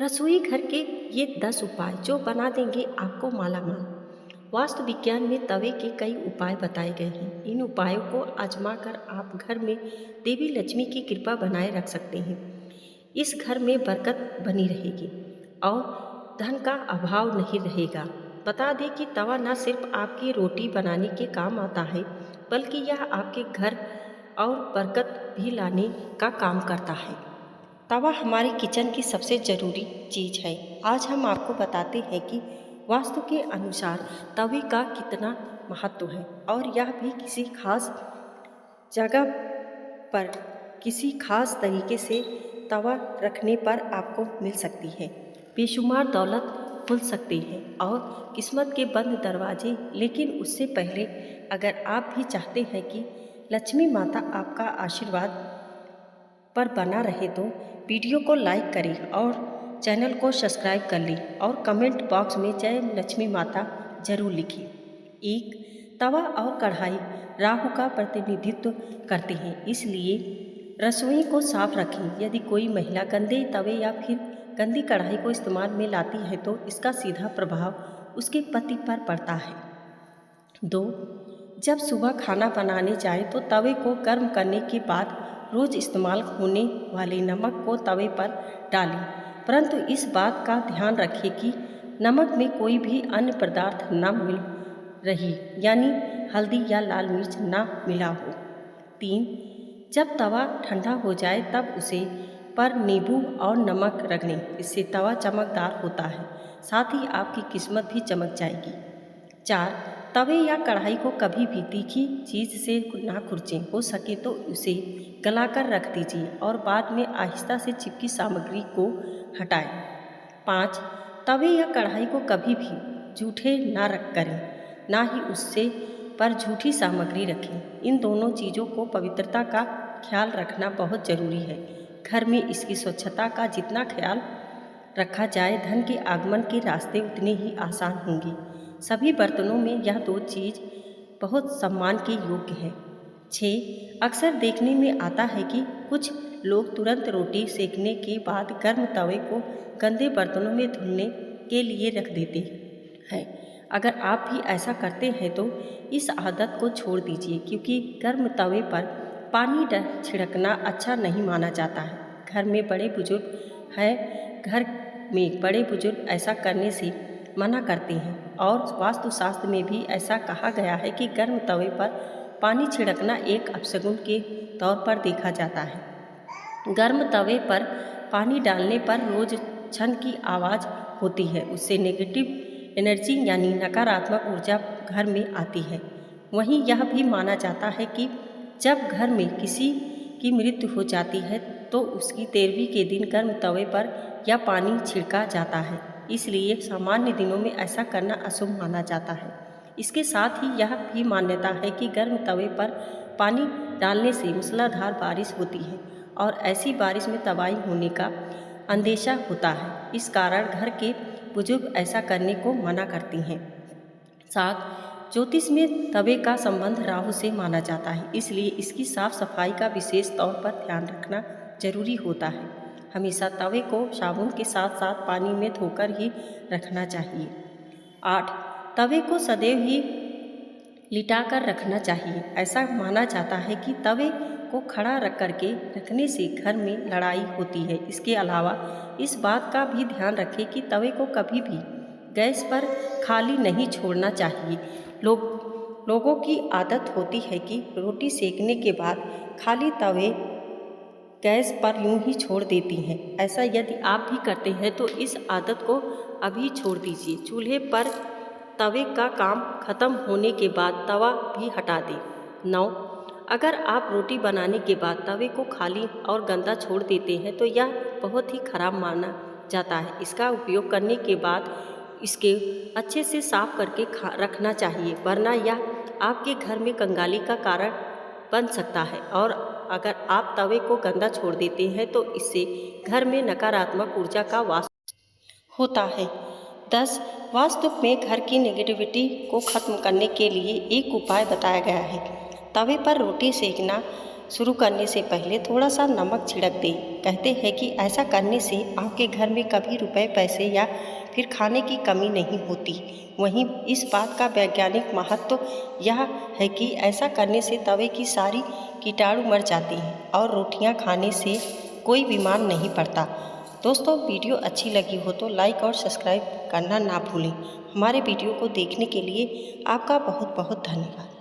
रसोई घर के ये 10 उपाय जो बना देंगे आपको मालामाल। वास्तु विज्ञान में तवे के कई उपाय बताए गए हैं। इन उपायों को आजमा कर आप घर में देवी लक्ष्मी की कृपा बनाए रख सकते हैं। इस घर में बरकत बनी रहेगी और धन का अभाव नहीं रहेगा। बता दें कि तवा न सिर्फ आपकी रोटी बनाने के काम आता है, बल्कि यह आपके घर और बरकत भी लाने का काम करता है। तवा हमारे किचन की सबसे ज़रूरी चीज़ है। आज हम आपको बताते हैं कि वास्तु के अनुसार तवे का कितना महत्व है और यह भी किसी खास जगह पर किसी खास तरीके से तवा रखने पर आपको मिल सकती है। बेशुमार दौलत खुल सकती है और किस्मत के बंद दरवाजे। लेकिन उससे पहले अगर आप भी चाहते हैं कि लक्ष्मी माता आपका आशीर्वाद पर बना रहे तो वीडियो को लाइक करें और चैनल को सब्सक्राइब कर लें और कमेंट बॉक्स में जय लक्ष्मी माता जरूर लिखें। एक, तवा और कढ़ाई राहु का प्रतिनिधित्व करते हैं, इसलिए रसोई को साफ रखें। यदि कोई महिला गंदे तवे या फिर गंदी कढ़ाई को इस्तेमाल में लाती है तो इसका सीधा प्रभाव उसके पति पर पड़ता है। 2, जब सुबह खाना बनाने जाए तो तवे को गर्म करने के बाद रोज़ इस्तेमाल होने वाले नमक को तवे पर डालें, परंतु इस बात का ध्यान रखें कि नमक में कोई भी अन्य पदार्थ न मिल रही, यानी हल्दी या लाल मिर्च न मिला हो। 3, जब तवा ठंडा हो जाए तब उसे पर नींबू और नमक रगड़ें, इससे तवा चमकदार होता है, साथ ही आपकी किस्मत भी चमक जाएगी। 4, तवे या कढ़ाई को कभी भी तीखी चीज़ से ना खुरचें। हो सके तो उसे गलाकर रख दीजिए और बाद में आहिस्ता से चिपकी सामग्री को हटाएं। 5, तवे या कढ़ाई को कभी भी जूठे ना रख करें, ना ही उससे पर झूठी सामग्री रखें। इन दोनों चीज़ों को पवित्रता का ख्याल रखना बहुत ज़रूरी है। घर में इसकी स्वच्छता का जितना ख्याल रखा जाए, धन के आगमन के रास्ते उतने ही आसान होंगे। सभी बर्तनों में यह 2 चीज़ बहुत सम्मान के योग्य है। 6, अक्सर देखने में आता है कि कुछ लोग तुरंत रोटी सेकने के बाद गर्म तवे को गंदे बर्तनों में धुलने के लिए रख देते हैं। अगर आप भी ऐसा करते हैं तो इस आदत को छोड़ दीजिए, क्योंकि गर्म तवे पर पानी छिड़कना अच्छा नहीं माना जाता है। घर में बड़े बुजुर्ग हैं, घर में बड़े बुजुर्ग ऐसा करने से मना करते हैं और वास्तुशास्त्र में भी ऐसा कहा गया है कि गर्म तवे पर पानी छिड़कना एक अपशगुन के तौर पर देखा जाता है। गर्म तवे पर पानी डालने पर रोज छन की आवाज़ होती है, उससे नेगेटिव एनर्जी यानी नकारात्मक ऊर्जा घर में आती है। वहीं यह भी माना जाता है कि जब घर में किसी की मृत्यु हो जाती है तो उसकी 13वीं के दिन गर्म तवे पर या पानी छिड़का जाता है, इसलिए सामान्य दिनों में ऐसा करना अशुभ माना जाता है। इसके साथ ही यह भी मान्यता है कि गर्म तवे पर पानी डालने से मूसलाधार बारिश होती है और ऐसी बारिश में तबाही होने का अंदेशा होता है। इस कारण घर के बुजुर्ग ऐसा करने को मना करती हैं। 7, ज्योतिष में तवे का संबंध राहु से माना जाता है, इसलिए इसकी साफ सफाई का विशेष तौर पर ध्यान रखना जरूरी होता है। हमेशा तवे को साबुन के साथ साथ पानी में धोकर ही रखना चाहिए। 8, तवे को सदैव ही लिटाकर रखना चाहिए। ऐसा माना जाता है कि तवे को खड़ा रख करके रखने से घर में लड़ाई होती है। इसके अलावा इस बात का भी ध्यान रखें कि तवे को कभी भी गैस पर खाली नहीं छोड़ना चाहिए। लोगों की आदत होती है कि रोटी सेकने के बाद खाली तवे गैस पर यूं ही छोड़ देती हैं। ऐसा यदि आप भी करते हैं तो इस आदत को अभी छोड़ दीजिए। चूल्हे पर तवे का काम खत्म होने के बाद तवा भी हटा दें। 9, अगर आप रोटी बनाने के बाद तवे को खाली और गंदा छोड़ देते हैं तो यह बहुत ही खराब माना जाता है। इसका उपयोग करने के बाद इसके अच्छे से साफ करके रखना चाहिए, वरना यह आपके घर में कंगाली का कारण बन सकता है। और अगर आप तवे को गंदा छोड़ देते हैं तो इससे घर में नकारात्मक ऊर्जा का वास होता है। 10, वास्तु में घर की नेगेटिविटी को खत्म करने के लिए एक उपाय बताया गया है। तवे पर रोटी सेकना शुरू करने से पहले थोड़ा सा नमक छिड़क दें। कहते हैं कि ऐसा करने से आपके घर में कभी रुपए पैसे या फिर खाने की कमी नहीं होती। वहीं इस बात का वैज्ञानिक महत्व यह है कि ऐसा करने से तवे की सारी कीटाणु मर जाते हैं और रोटियां खाने से कोई बीमार नहीं पड़ता। दोस्तों, वीडियो अच्छी लगी हो तो लाइक और सब्सक्राइब करना ना भूलें। हमारे वीडियो को देखने के लिए आपका बहुत बहुत धन्यवाद।